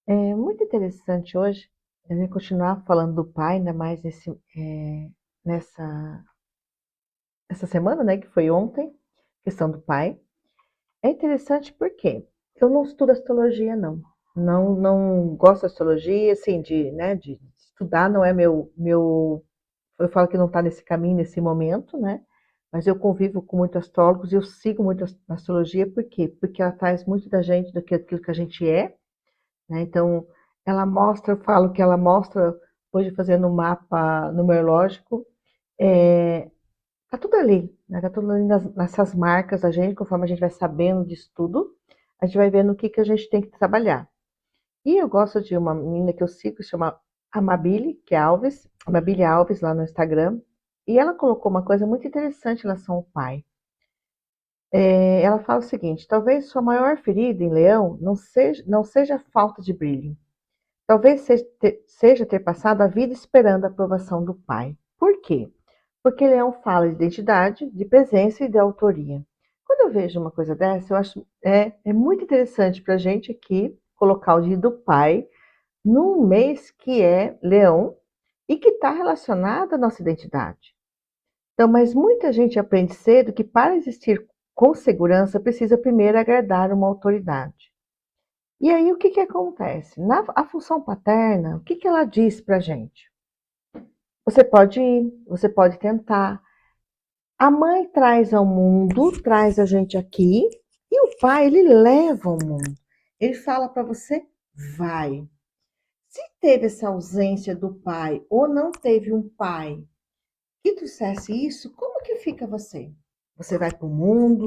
É muito interessante hoje, eu vou continuar falando do pai, ainda mais nessa essa semana, né, que foi ontem, questão do pai. É interessante porque eu não estudo astrologia, não. Não gosto de astrologia, assim, de estudar não é eu falo que não está nesse caminho, nesse momento, né? Mas eu convivo com muitos astrólogos e eu sigo muito a astrologia, por quê? Porque ela traz muito da gente, daquilo que a gente é, né? Então, ela mostra, eu falo que ela mostra, hoje fazendo um mapa numerológico, tá tudo ali, né? Tá tudo ali nessas marcas da gente, conforme a gente vai sabendo disso tudo, a gente vai vendo o que, que a gente tem que trabalhar. E eu gosto de uma menina que eu sigo, que se chama Amabile, que é Alves, Amabile Alves, lá no Instagram, e ela colocou uma coisa muito interessante em relação ao pai. Ela fala o seguinte: talvez sua maior ferida em Leão não seja a falta de brilho. Talvez seja ter passado a vida esperando a aprovação do pai. Por quê? Porque Leão fala de identidade, de presença e de autoria. Quando eu vejo uma coisa dessa, eu acho é muito interessante para a gente aqui colocar o dia do pai num mês que é Leão e que está relacionado à nossa identidade. Então, mas muita gente aprende cedo que para existir com segurança precisa primeiro agradar uma autoridade. E aí o que que acontece? A função paterna, o que que ela diz pra gente? Você pode ir, você pode tentar. A mãe traz ao mundo, traz a gente aqui, e o pai, ele leva ao mundo. Ele fala para você, vai. Se teve essa ausência do pai ou não teve um pai que trouxesse isso, como que fica você? Você vai para o mundo,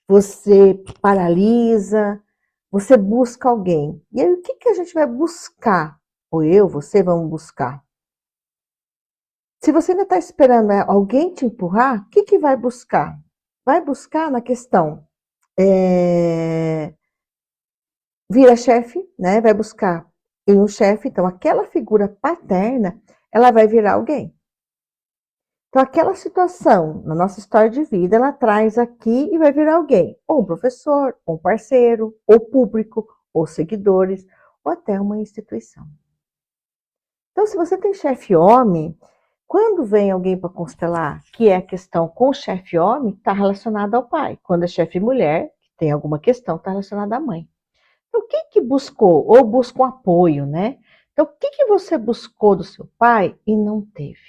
você paralisa, você busca alguém. E aí o que que a gente vai buscar? Ou eu, você vamos buscar? Se você ainda está esperando alguém te empurrar, o que que vai buscar? Vai buscar na questão é, vira chefe, né? Vai buscar em um chefe, então aquela figura paterna, ela vai virar alguém. Então, aquela situação na nossa história de vida, ela traz aqui e vai virar alguém, ou um professor, ou um parceiro, ou público, ou seguidores, ou até uma instituição. Então, se você tem chefe homem, quando vem alguém para constelar, que é a questão com o chefe homem, está relacionada ao pai. Quando é chefe mulher, tem alguma questão, está relacionada à mãe. Então, o que que buscou? Ou busca um apoio, né? Então, o que que você buscou do seu pai e não teve?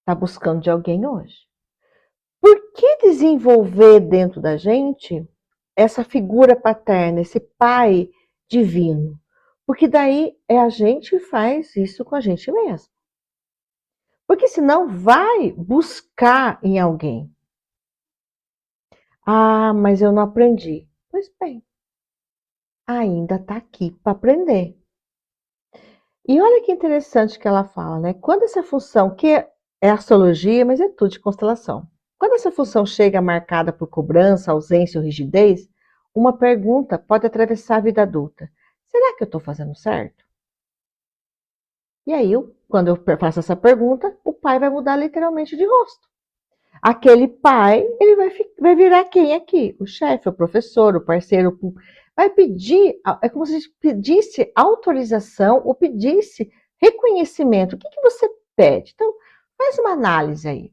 Está buscando de alguém hoje. Por que desenvolver dentro da gente essa figura paterna, esse pai divino? Porque daí é a gente que faz isso com a gente mesmo. Porque senão vai buscar em alguém. Ah, mas eu não aprendi. Pois bem, ainda está aqui para aprender. E olha que interessante que ela fala, né? Quando essa função, que é astrologia, mas é tudo de constelação. Quando essa função chega marcada por cobrança, ausência ou rigidez, uma pergunta pode atravessar a vida adulta. Será que eu estou fazendo certo? E aí, quando eu faço essa pergunta, o pai vai mudar literalmente de rosto. Aquele pai, ele vai virar quem aqui? O chefe, o professor, o parceiro, vai pedir, é como se a gente pedisse autorização ou pedisse reconhecimento. O que que você pede? Então, faz uma análise aí.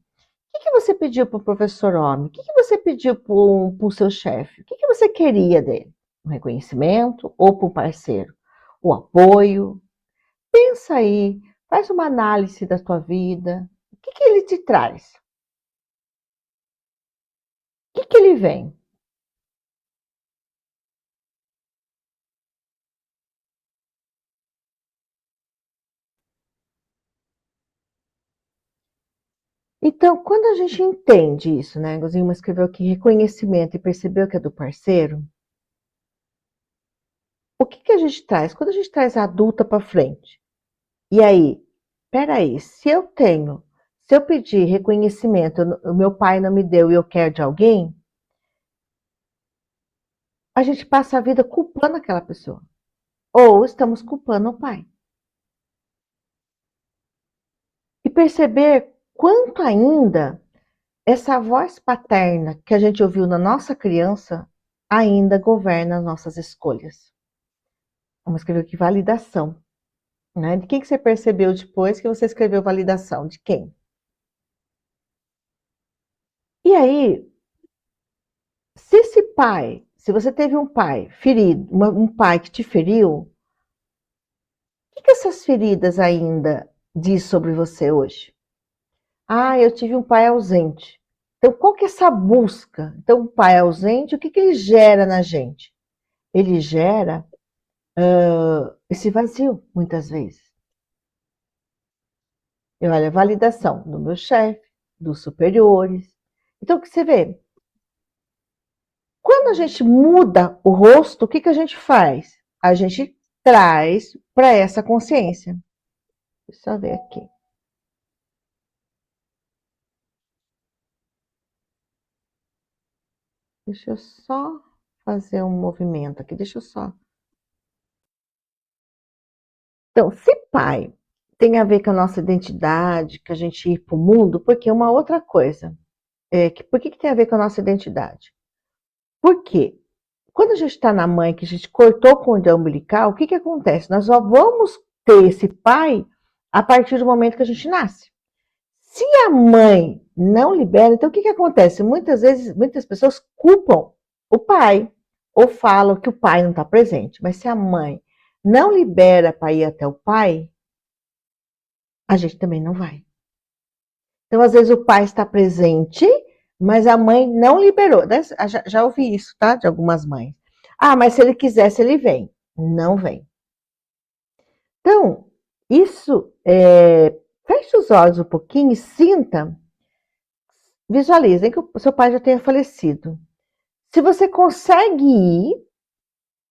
O que que você pediu para o professor homem? O que que você pediu para o seu chefe? O que que você queria dele? Um reconhecimento ou para o parceiro? O apoio? Pensa aí, faz uma análise da tua vida. O que que ele te traz? O que que ele vem? Então, quando a gente entende isso, né? Gozima escreveu aqui reconhecimento e percebeu que é do parceiro, o que que a gente traz? Quando a gente traz a adulta para frente, e aí, peraí, se eu pedir reconhecimento, o meu pai não me deu e eu quero de alguém, a gente passa a vida culpando aquela pessoa. Ou estamos culpando o pai. E perceber quanto ainda essa voz paterna que a gente ouviu na nossa criança ainda governa as nossas escolhas. Vamos escrever aqui validação. Né? De quem que você percebeu depois que você escreveu validação? De quem? E aí, se você teve um pai ferido, um pai que te feriu, o que essas feridas ainda diz sobre você hoje? Ah, eu tive um pai ausente. Então, qual que é essa busca? Então, um pai ausente, o que ele gera na gente? Ele gera esse vazio, muitas vezes. E olha, validação do meu chefe, dos superiores. Então, o que você vê? Quando a gente muda o rosto, o que a gente faz? A gente traz para essa consciência. Deixa eu ver aqui. Deixa eu só fazer um movimento aqui. Deixa eu só. Então, se pai tem a ver com a nossa identidade, que a gente ir para o mundo, porque uma outra coisa. Por que tem a ver com a nossa identidade? Porque quando a gente está na mãe, que a gente cortou o cordão umbilical, o que acontece? Nós só vamos ter esse pai a partir do momento que a gente nasce. Se a mãe não libera, então o que acontece? Muitas vezes, muitas pessoas culpam o pai ou falam que o pai não está presente. Mas se a mãe não libera para ir até o pai, a gente também não vai. Então, às vezes, o pai está presente, mas a mãe não liberou. Já ouvi isso, tá? De algumas mães. Ah, mas se ele quisesse, ele vem. Não vem. Então, isso feche os olhos um pouquinho e sinta. Visualizem que o seu pai já tenha falecido. Se você consegue ir,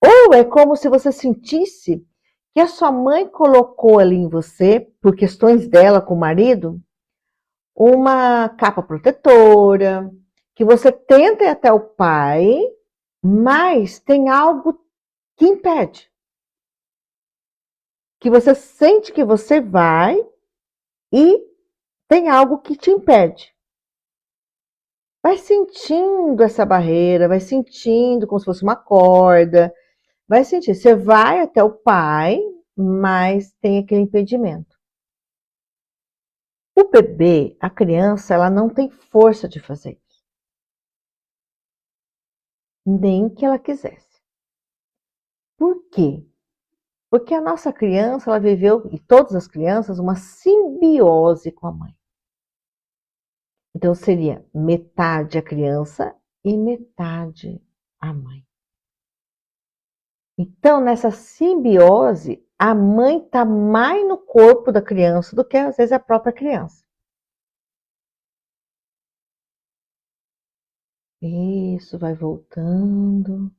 ou é como se você sentisse que a sua mãe colocou ali em você, por questões dela com o marido, uma capa protetora, que você tenta ir até o pai, mas tem algo que impede. Que você sente que você vai e tem algo que te impede. Vai sentindo essa barreira, vai sentindo como se fosse uma corda, vai sentir. Você vai até o pai, mas tem aquele impedimento. O bebê, a criança, ela não tem força de fazer isso. Nem que ela quisesse. Por quê? Porque a nossa criança, ela viveu, e todas as crianças, uma simbiose com a mãe. Então seria metade a criança e metade a mãe. Então, nessa simbiose, a mãe está mais no corpo da criança do que, às vezes, a própria criança. Isso, vai voltando.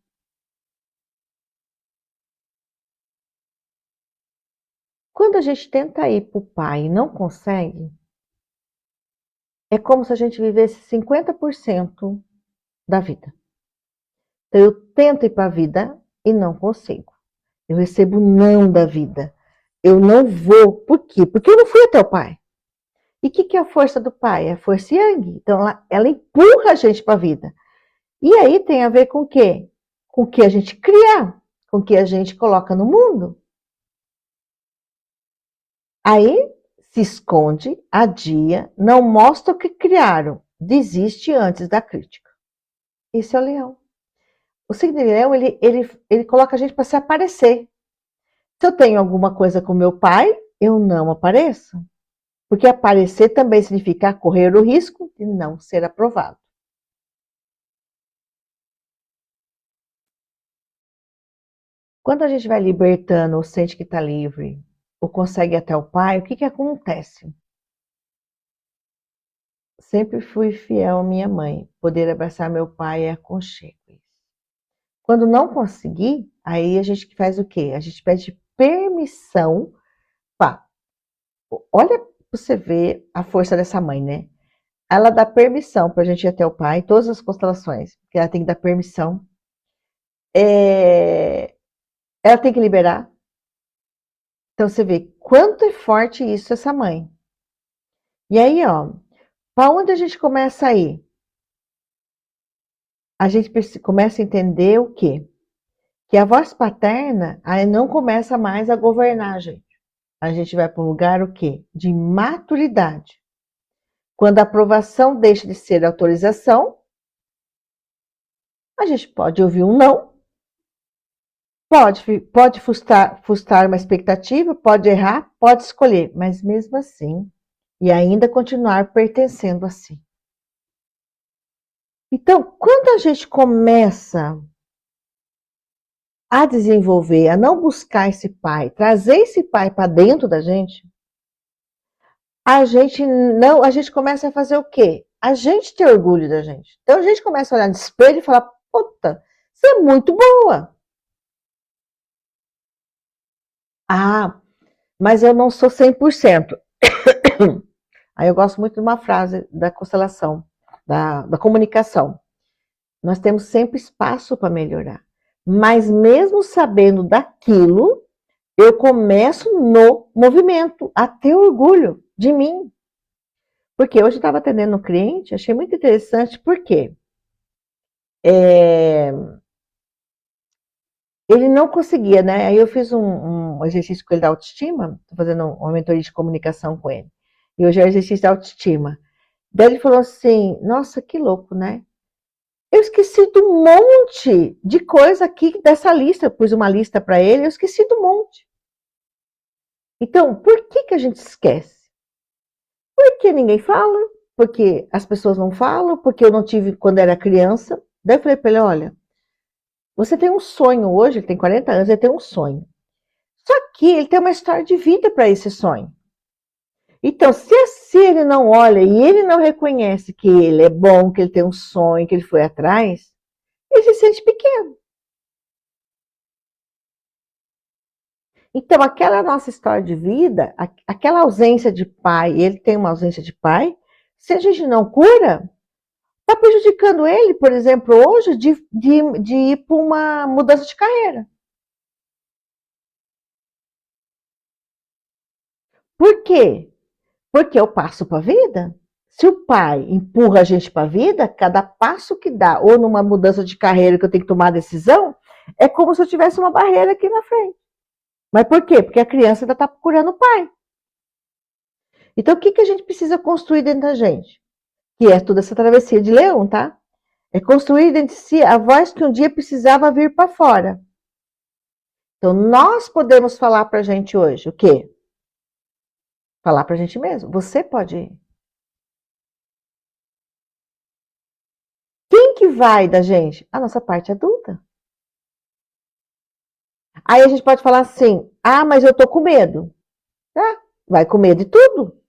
Quando a gente tenta ir para o pai e não consegue, é como se a gente vivesse 50% da vida. Então, eu tento ir para a vida e não consigo. Eu recebo não da vida. Eu não vou. Por quê? Porque eu não fui até o pai. E o que é a força do pai? É a força yang. Então, ela empurra a gente para a vida. E aí tem a ver com o quê? Com o que a gente cria, com o que a gente coloca no mundo. Aí se esconde, adia, não mostra o que criaram, desiste antes da crítica. Esse é o leão. O signo de leão, ele coloca a gente para se aparecer. Se eu tenho alguma coisa com meu pai, eu não apareço. Porque aparecer também significa correr o risco de não ser aprovado. Quando a gente vai libertando ou sente que está livre, ou consegue ir até o pai, o que acontece? Sempre fui fiel à minha mãe. Poder abraçar meu pai é aconchego. Quando não conseguir, aí a gente faz o quê? A gente pede permissão. Pá, olha para você ver a força dessa mãe, né? Ela dá permissão para a gente ir até o pai, todas as constelações, porque ela tem que dar permissão. Ela tem que liberar. Então você vê quanto é forte isso, essa mãe. E aí, ó, para onde a gente começa a ir? A gente começa a entender o quê? que a voz paterna aí não começa mais a governar a gente. A gente vai para um lugar o quê? De maturidade. Quando a aprovação deixa de ser autorização, a gente pode ouvir um não, pode frustrar uma expectativa, pode errar, pode escolher, mas mesmo assim, e ainda continuar pertencendo a si. Então, quando a gente começa a desenvolver, a não buscar esse pai, trazer esse pai para dentro da gente, a gente começa a fazer o quê? A gente ter orgulho da gente. Então a gente começa a olhar no espelho e falar, puta, você é muito boa. Ah, mas eu não sou 100%. Aí eu gosto muito de uma frase da constelação, da comunicação. Nós temos sempre espaço para melhorar. Mas mesmo sabendo daquilo, eu começo no movimento, a ter orgulho de mim. Porque hoje eu estava atendendo um cliente, achei muito interessante, porque ele não conseguia, né? Aí eu fiz um exercício com ele da autoestima, estou fazendo uma mentoria de comunicação com ele. E hoje é o exercício da autoestima. Daí ele falou assim, nossa, que louco, né? Eu esqueci de um monte de coisa aqui dessa lista. Eu pus uma lista para ele, eu esqueci de um monte. Então, por que a gente esquece? Porque ninguém fala, porque as pessoas não falam, porque eu não tive quando era criança. Daí eu falei para ele, olha, você tem um sonho hoje, ele tem 40 anos, ele tem um sonho. Só que ele tem uma história de vida para esse sonho. Então, se ele não olha e ele não reconhece que ele é bom, que ele tem um sonho, que ele foi atrás, ele se sente pequeno. Então, aquela nossa história de vida, aquela ausência de pai, ele tem uma ausência de pai, se a gente não cura, está prejudicando ele, por exemplo, hoje, de ir para uma mudança de carreira. Por quê? Porque eu passo para a vida. Se o pai empurra a gente para a vida, cada passo que dá, ou numa mudança de carreira que eu tenho que tomar decisão, é como se eu tivesse uma barreira aqui na frente. Mas por quê? Porque a criança ainda está procurando o pai. Então, o que a gente precisa construir dentro da gente? Que é toda essa travessia de leão, tá? É construir dentro de si a voz que um dia precisava vir para fora. Então, nós podemos falar para a gente hoje o quê? Falar para a gente mesmo. Você pode ir. Quem que vai da gente? A nossa parte adulta. Aí a gente pode falar assim, ah, mas eu tô com medo. Tá? Vai com medo de tudo.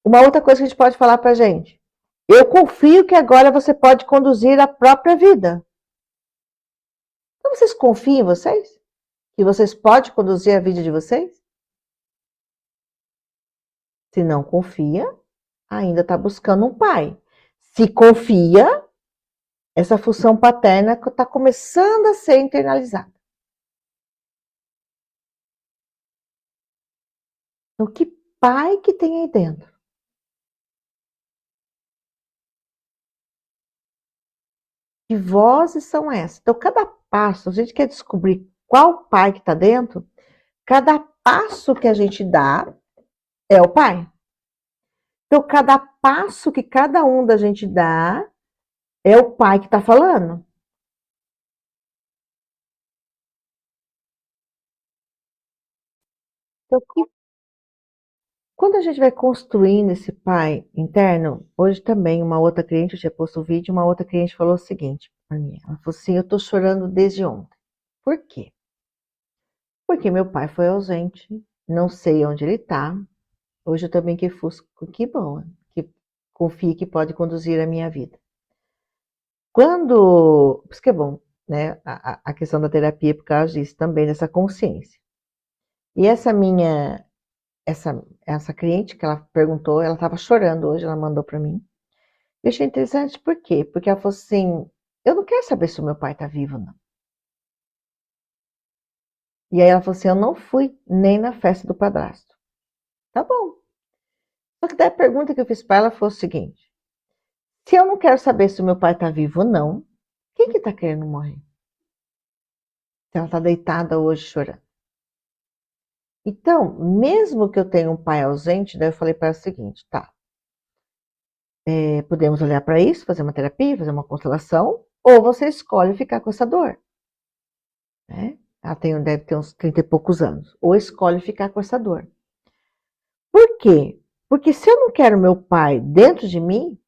Uma outra coisa que a gente pode falar pra gente. Eu confio que agora você pode conduzir a própria vida. Então vocês confiam em vocês? Que vocês podem conduzir a vida de vocês? Se não confia, ainda está buscando um pai. Se confia, essa função paterna está começando a ser internalizada. Então, que pai que tem aí dentro? Que vozes são essas? Então, cada passo, a gente quer descobrir qual pai que está dentro, cada passo que a gente dá é o pai. Então, cada passo que cada um da gente dá é o pai que está falando. Então, quando a gente vai construindo esse pai interno, hoje também uma outra cliente, eu tinha posto um vídeo, uma outra cliente falou o seguinte para mim, ela falou assim, eu tô chorando desde ontem. Por quê? Porque meu pai foi ausente, não sei onde ele tá. Hoje eu também que fusco, que bom, que confie que pode conduzir a minha vida. Quando, isso que é bom, né, a questão da terapia por causa disso também, dessa consciência. E essa cliente que ela perguntou, ela estava chorando hoje, ela mandou para mim. Eu achei interessante por quê? Porque ela falou assim, eu não quero saber se o meu pai está vivo, não. E aí ela falou assim, eu não fui nem na festa do padrasto. Tá bom. Só que daí a pergunta que eu fiz para ela foi o seguinte, se eu não quero saber se o meu pai está vivo ou não, quem que está querendo morrer? Se ela está deitada hoje chorando. Então, mesmo que eu tenha um pai ausente, daí eu falei para ela o seguinte, tá, podemos olhar para isso, fazer uma terapia, fazer uma constelação, ou você escolhe ficar com essa dor. Né? Ela deve ter uns 30 e poucos anos. Ou escolhe ficar com essa dor. Por quê? Porque se eu não quero meu pai dentro de mim,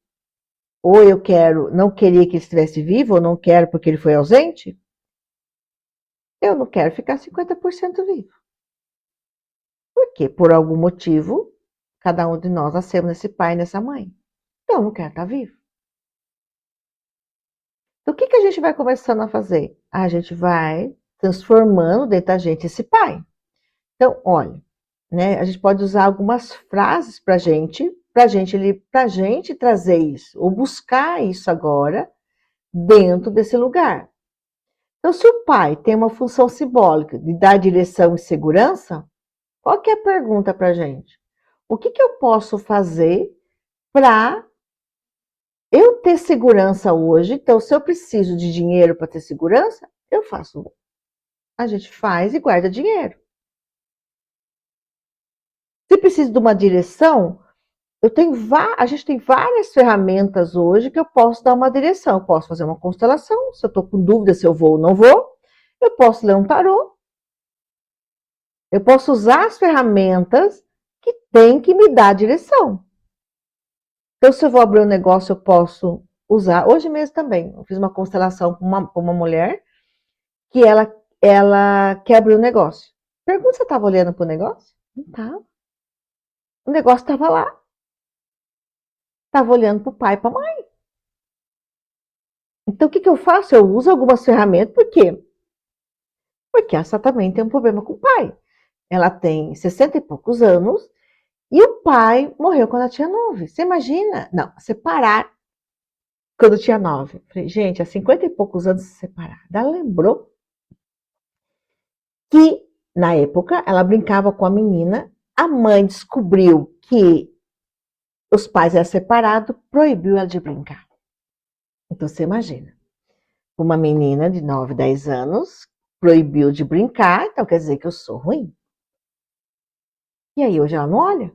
ou eu não queria que ele estivesse vivo, ou não quero porque ele foi ausente, eu não quero ficar 50% vivo. Porque, por algum motivo, cada um de nós nascemos nesse pai e nessa mãe. Então, eu não quero estar vivo. Então, o que a gente vai começando a fazer? A gente vai transformando dentro da gente esse pai. Então, olha, né, a gente pode usar algumas frases para gente trazer isso, ou buscar isso agora dentro desse lugar. Então, se o pai tem uma função simbólica de dar direção e segurança, qual que é a pergunta para a gente? O que eu posso fazer para eu ter segurança hoje? Então, se eu preciso de dinheiro para ter segurança, eu faço. A gente faz e guarda dinheiro. Se precisa de uma direção, a gente tem várias ferramentas hoje que eu posso dar uma direção. Eu posso fazer uma constelação, se eu estou com dúvida se eu vou ou não vou. Eu posso ler um tarô. Eu posso usar as ferramentas que tem que me dar direção. Então, se eu vou abrir um negócio, eu posso usar. Hoje mesmo também, eu fiz uma constelação com uma mulher que ela quer abrir um negócio. Pergunta se eu estava olhando para o negócio? Não estava. O negócio estava lá. Estava olhando para o pai e para a mãe. Então, o que eu faço? Eu uso algumas ferramentas, por quê? Porque essa também tem um problema com o pai. Ela tem 60 e poucos anos e o pai morreu quando ela tinha 9. Você imagina? Não, separar quando tinha 9. Falei, gente, há 50 e poucos anos se separar. Ela lembrou que, na época, ela brincava com a menina, a mãe descobriu que os pais eram separados, proibiu ela de brincar. Então, você imagina, uma menina de 9, 10 anos proibiu de brincar, então quer dizer que eu sou ruim. E aí, hoje ela não olha.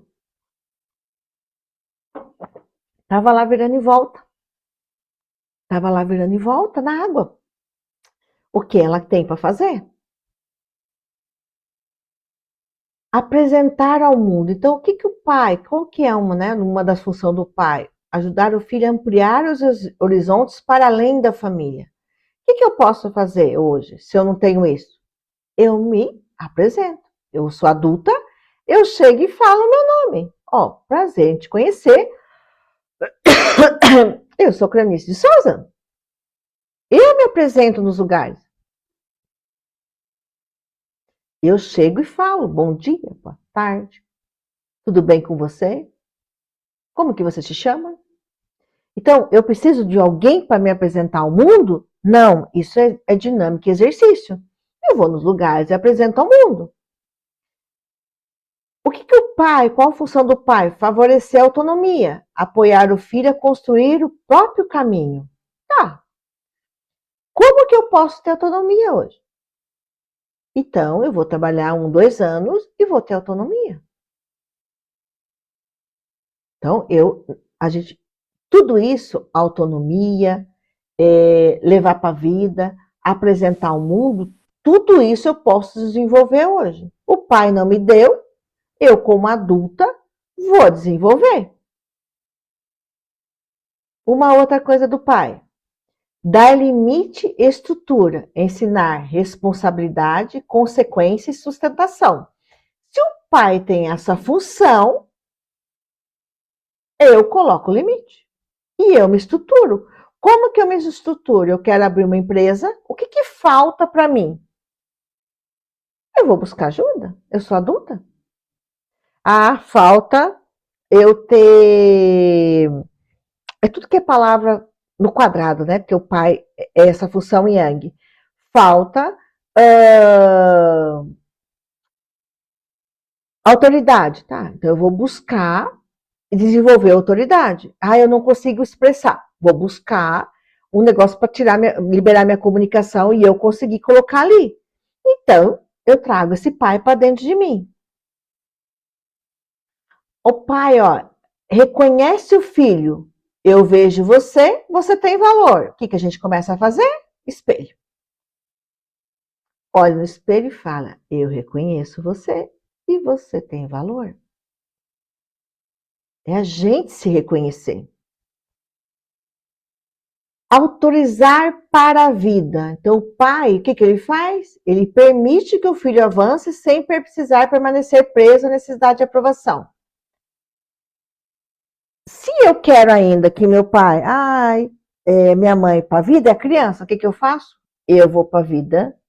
Tava lá virando em volta. Tava lá virando em volta na água. O que ela tem para fazer? Apresentar ao mundo. Então, o que o pai, qual que é uma das funções do pai? Ajudar o filho a ampliar os horizontes para além da família. O que eu posso fazer hoje, se eu não tenho isso? Eu me apresento. Eu sou adulta, eu chego e falo meu nome. Ó, prazer em te conhecer. Eu sou Clarice de Souza. Eu me apresento nos lugares. Eu chego e falo, bom dia, boa tarde. Tudo bem com você? Como que você se chama? Então, eu preciso de alguém para me apresentar ao mundo? Não, isso é dinâmica e exercício. Eu vou nos lugares e apresento ao mundo. O que o pai, qual a função do pai? Favorecer a autonomia, apoiar o filho a construir o próprio caminho. Tá. Como que eu posso ter autonomia hoje? Então, eu vou trabalhar 1, 2 anos e vou ter autonomia. Então, tudo isso, autonomia, levar para a vida, apresentar ao mundo, tudo isso eu posso desenvolver hoje. O pai não me deu, eu como adulta vou desenvolver. Uma outra coisa do pai, dar limite e estrutura, ensinar responsabilidade, consequência e sustentação. Se o pai tem essa função, eu coloco limite e eu me estruturo. Como que eu me estruturo? Eu quero abrir uma empresa, o que falta para mim? Eu vou buscar ajuda, eu sou adulta. Ah, falta eu ter... É tudo que é palavra no quadrado, né? Porque o pai é essa função yang. Falta autoridade, tá? Então eu vou buscar e desenvolver autoridade. Ah, eu não consigo expressar. Vou buscar um negócio para liberar minha comunicação e eu conseguir colocar ali. Então, eu trago esse pai para dentro de mim. O pai, ó, reconhece o filho. Eu vejo você, você tem valor. O que a gente começa a fazer? Espelho. Olha no espelho e fala: eu reconheço você e você tem valor. É a gente se reconhecer. Autorizar para a vida. Então, o pai, o que ele faz? Ele permite que o filho avance sem precisar permanecer preso à necessidade de aprovação. Se eu quero ainda que meu pai, minha mãe para a vida é a criança, o que eu faço? Eu vou para a vida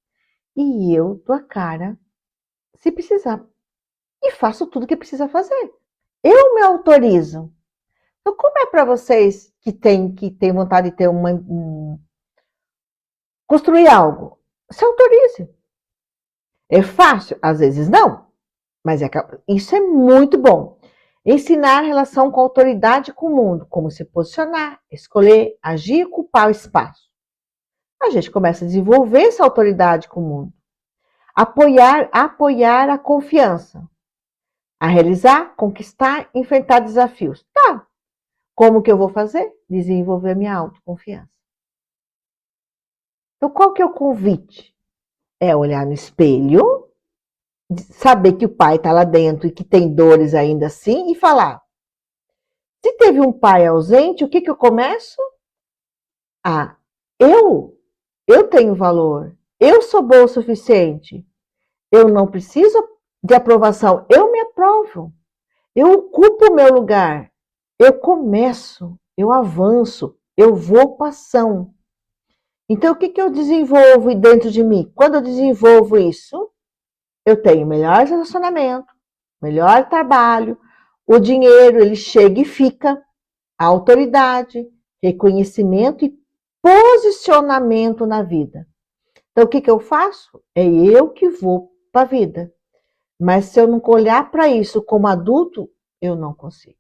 e eu dou a cara se precisar. E faço tudo que precisa fazer. Eu me autorizo. Então, como é para vocês que têm vontade de ter construir algo? Se autorize. É fácil? Às vezes não. Mas isso é muito bom. Ensinar a relação com a autoridade e com o mundo. Como se posicionar, escolher, agir e ocupar o espaço. A gente começa a desenvolver essa autoridade com o mundo. Apoiar a confiança. A realizar, conquistar, enfrentar desafios. Tá. Como que eu vou fazer? Desenvolver minha autoconfiança. Então, qual que é o convite? É olhar no espelho, saber que o pai está lá dentro e que tem dores ainda assim e falar: se teve um pai ausente, o que eu começo? Eu tenho valor, eu sou boa o suficiente, eu não preciso de aprovação, eu me aprovo, eu ocupo o meu lugar, eu começo, eu avanço, eu vou para ação. Então, o que eu desenvolvo dentro de mim? Quando eu desenvolvo isso, eu tenho melhor relacionamento, melhor trabalho, o dinheiro ele chega e fica, a autoridade, reconhecimento e posicionamento na vida. Então, o que eu faço? É eu que vou para a vida. Mas se eu não olhar para isso como adulto, eu não consigo.